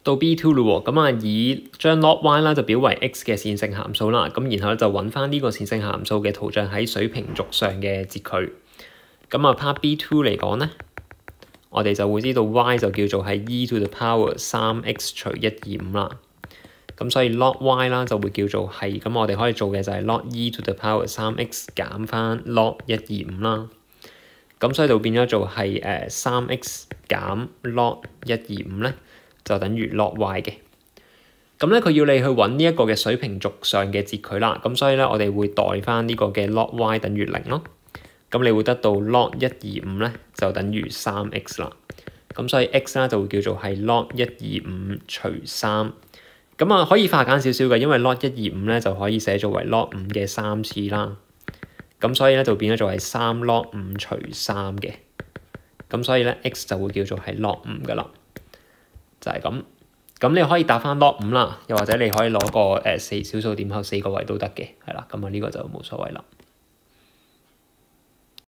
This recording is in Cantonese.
到 B2 咯喎，咁啊以將 log y 啦就表為 x 嘅線性函數啦，咁然後咧就揾翻呢個線性函數嘅圖像喺水平軸上嘅截距。咁啊 part B2 嚟講咧，我哋就會知道 y 就叫做係 e to the power 3x 除125啦。咁所以 log y 啦就會叫做係，咁我哋可以做嘅就係 log e to the power 3x 減翻 log 125啦。咁所以就變咗做係3x 減 log 125咧，就等於 log y 嘅。咁咧佢要你去揾呢一個嘅水平軸上嘅截距啦。咁所以咧我哋會代翻呢個嘅 log y 等於0咯。咁你會得到 log 125咧就等於 3x 啦。咁所以 x 啦就會叫做係 log 125除3。咁啊可以化簡少少嘅，因為 log 125咧就可以寫作為 log 5嘅3次啦。咁所以咧就變咗做係3 log 5除3嘅。咁所以咧 x 就會叫做係 log 5噶啦。就係咁。咁你可以答翻 log 5啦，又或者你可以攞個小數點後4個位都得嘅，係啦。咁啊呢個就冇所謂啦。